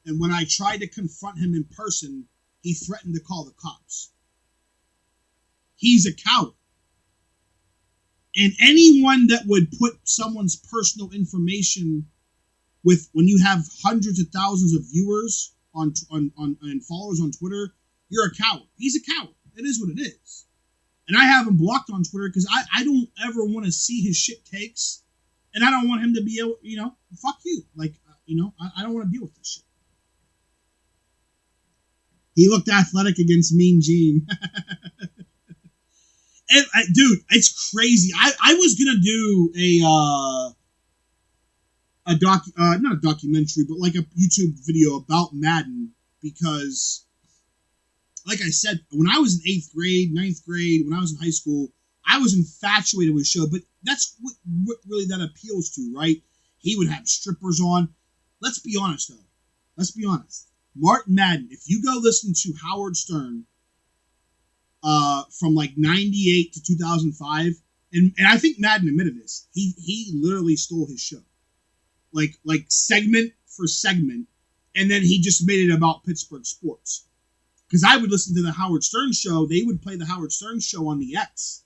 And when I tried to confront him in person, he threatened to call the cops. He's a coward. And anyone that would put someone's personal information with, when you have hundreds of thousands of viewers and followers on Twitter, you're a coward. He's a coward. It is what it is. And I have him blocked on Twitter because I don't ever want to see his shit takes. And I don't want him to be able, fuck you. Like, I don't want to deal with this shit. He looked athletic against Mean Gene. And, dude, it's crazy. I was gonna do not a documentary, but like a YouTube video about Madden because, like I said, when I was in 8th grade, 9th grade, when I was in high school, I was infatuated with the show. But that's what really that appeals to, right? He would have strippers on. Let's be honest, though. Let's be honest. Mark Madden, if you go listen to Howard Stern, from like 98 to 2005, and I think Madden admitted this, he literally stole his show, like segment for segment, and then he just made it about Pittsburgh sports. Because I would listen to the Howard Stern show, they would play the Howard Stern show on the X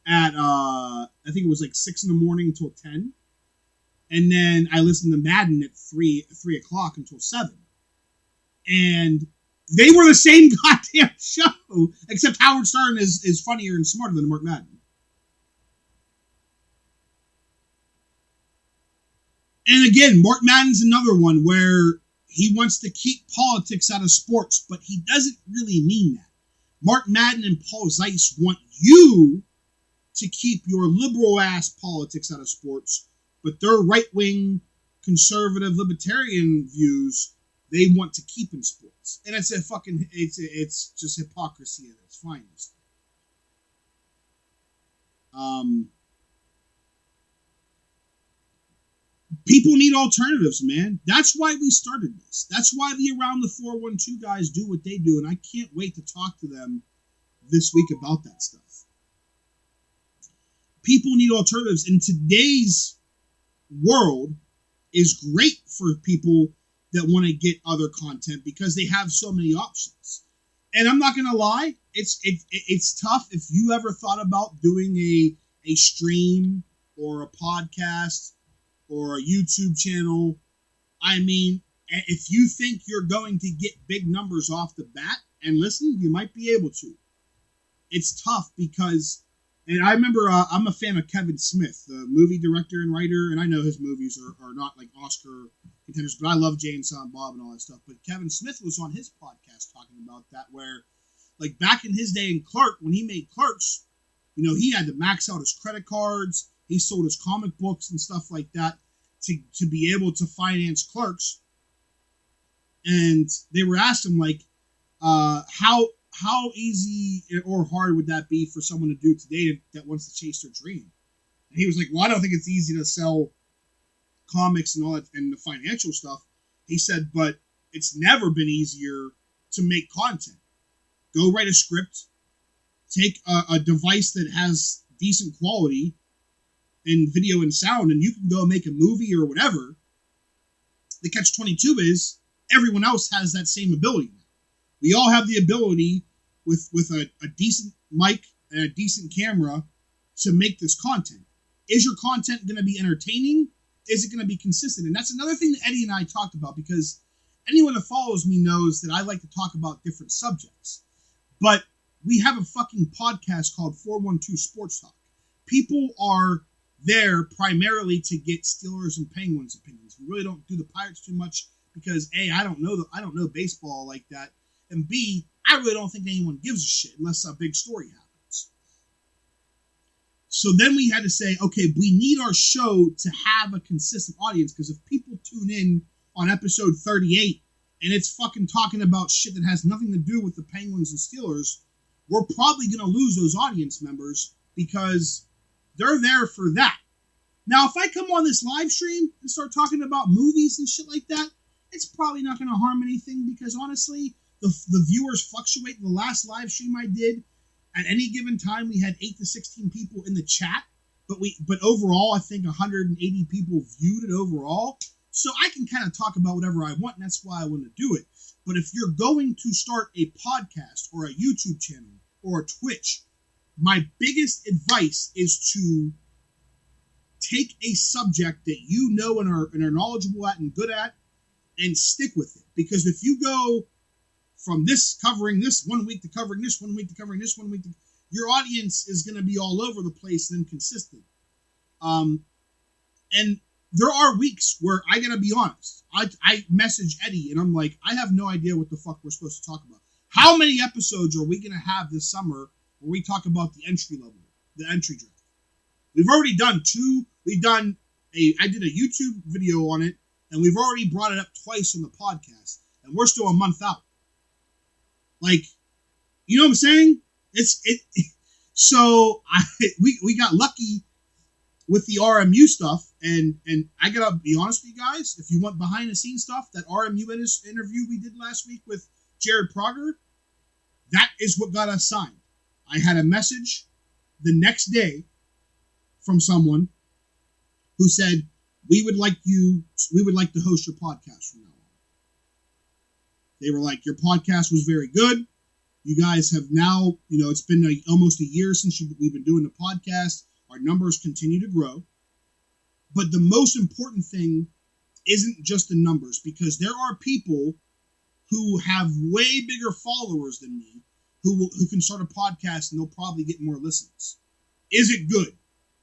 at I think it was like 6 in the morning until 10, and then I listened to Madden at 3 o'clock until 7, and they were the same goddamn show, except Howard Stern is funnier and smarter than Mark Madden. And again, Mark Madden's another one where he wants to keep politics out of sports, but he doesn't really mean that. Mark Madden and Paul Zeiss want you to keep your liberal-ass politics out of sports, but their right-wing, conservative, libertarian views they want to keep in sports. And it's it's just hypocrisy at its finest. People need alternatives, man. That's why we started this. That's why the Around the 412 guys do what they do, and I can't wait to talk to them this week about that stuff. People need alternatives, and today's world is great for people that want to get other content because they have so many options. And I'm not gonna lie, it's tough. If you ever thought about doing a stream or a podcast or a YouTube channel, I mean, if you think you're going to get big numbers off the bat, and listen, you might be able to. It's tough because, and I remember I'm a fan of Kevin Smith, the movie director and writer, and I know his movies are not like Oscar contenders, but I love Jay and Silent Bob and all that stuff. But Kevin Smith was on his podcast talking about that, where like back in his day in Clerk, when he made Clerks, he had to max out his credit cards, he sold his comic books and stuff like that to be able to finance Clerks. And they were asking like, how easy or hard would that be for someone to do today that wants to chase their dream? And he was like, well, I don't think it's easy to sell comics and all that and the financial stuff. He said, but it's never been easier to make content. Go write a script, take a device that has decent quality, and video and sound, and you can go make a movie or whatever. The catch-22 is everyone else has that same ability now. We all have the ability with a decent mic and a decent camera to make this content. Is your content going to be entertaining? Is it going to be consistent? And that's another thing that Eddie and I talked about, because anyone that follows me knows that I like to talk about different subjects. But we have a fucking podcast called 412 Sports Talk. People are there primarily to get Steelers and Penguins opinions. We really don't do the Pirates too much because A, I don't know baseball like that, and B, I really don't think anyone gives a shit unless a big story happens. So then we had to say, okay, we need our show to have a consistent audience, because if people tune in on episode 38 and it's fucking talking about shit that has nothing to do with the Penguins and Steelers, we're probably going to lose those audience members because they're there for that. Now, if I come on this live stream and start talking about movies and shit like that, it's probably not going to harm anything, because honestly, the viewers fluctuate. The last live stream I did, at any given time, we had 8 to 16 people in the chat, but overall, I think 180 people viewed it overall. So I can kind of talk about whatever I want, and that's why I want to do it. But if you're going to start a podcast or a YouTube channel or a Twitch, my biggest advice is to take a subject that you know and are knowledgeable at and good at, and stick with it. Because if you go from this covering this 1 week to covering this 1 week to covering this 1 week, your audience is going to be all over the place and inconsistent. And there are weeks where I got to be honest. I message Eddie and I'm like, I have no idea what the fuck we're supposed to talk about. How many episodes are we going to have this summer where we talk about the entry level, the entry draft? We've already done 2. I did a YouTube video on it, and we've already brought it up twice on the podcast, and we're still a month out. Like, you know what I'm saying? So we got lucky with the RMU stuff, and I gotta be honest with you guys, if you want behind the scenes stuff, that RMU interview we did last week with Jared Prager, that is what got us signed. I had a message the next day from someone who said, we would like to host your podcast from now on. They were like, your podcast was very good. You guys have now, it's been almost a year since we've been doing the podcast. Our numbers continue to grow. But the most important thing isn't just the numbers, because there are people who have way bigger followers than me who can start a podcast and they'll probably get more listens. Is it good?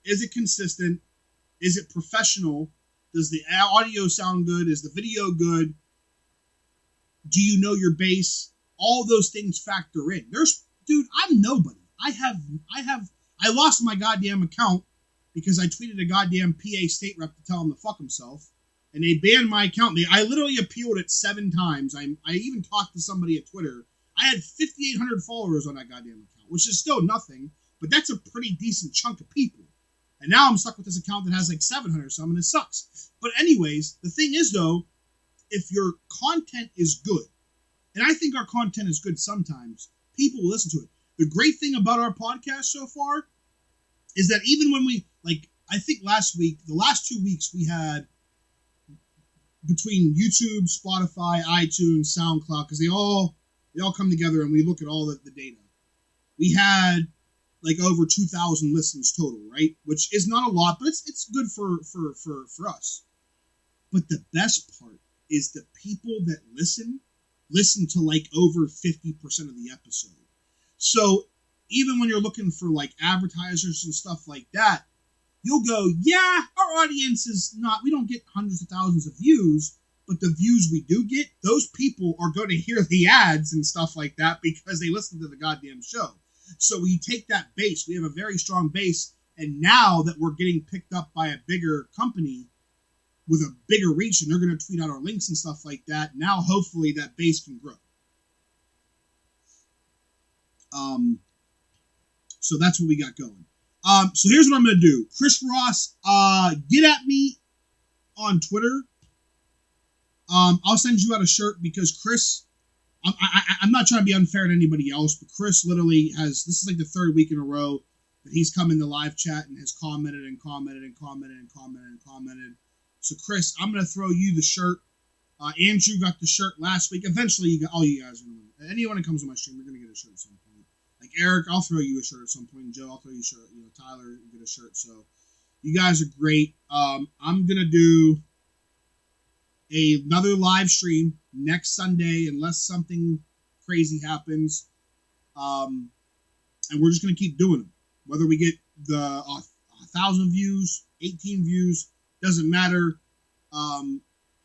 Is it consistent? Is it professional? Does the audio sound good? Is the video good? Do you know your base? All those things factor in. Dude, I'm nobody. I lost my goddamn account because I tweeted a goddamn PA state rep to tell him to fuck himself, and they banned my account. I literally appealed it 7 times. I even talked to somebody at Twitter. I had 5,800 followers on that goddamn account, which is still nothing, but that's a pretty decent chunk of people. And now I'm stuck with this account that has like 700 or something, and it sucks. But anyways, the thing is, though, if your content is good, and I think our content is good sometimes, people will listen to it. The great thing about our podcast so far is that even when I think last week, the last 2 weeks, we had, between YouTube, Spotify, iTunes, SoundCloud, because they all come together and we look at all the data. We had like over 2,000 listens total, right? Which is not a lot, but it's good for us. But the best part is the people that listen to like over 50% of the episode. So even when you're looking for like advertisers and stuff like that, you'll go, yeah, our audience is not, we don't get hundreds of thousands of views, but the views we do get, those people are going to hear the ads and stuff like that because they listen to the goddamn show. So we take that base, we have a very strong base, and now that we're getting picked up by a bigger company with a bigger reach, and they're going to tweet out our links and stuff like that, now hopefully that base can grow. So that's what we got going. So here's what I'm going to do. Chris Ross, get at me on Twitter. I'll send you out a shirt because Chris, I'm not trying to be unfair to anybody else, but Chris literally this is like the 3rd week in a row But he's come in the live chat and has commented and commented and commented and commented and commented. So, Chris, I'm going to throw you the shirt. Andrew got the shirt last week. Eventually, all you guys are going to win. Anyone that comes on my stream, you're going to get a shirt at some point. Like Eric, I'll throw you a shirt at some point. And Joe, I'll throw you a shirt. Tyler, you get a shirt. So, you guys are great. I'm going to do another live stream next Sunday unless something crazy happens. And we're just going to keep doing them. Whether we get the 1,000 views, 18 views, doesn't matter.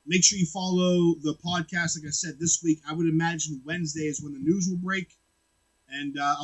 Make sure you follow the podcast. Like I said, this week, I would imagine Wednesday is when the news will break. And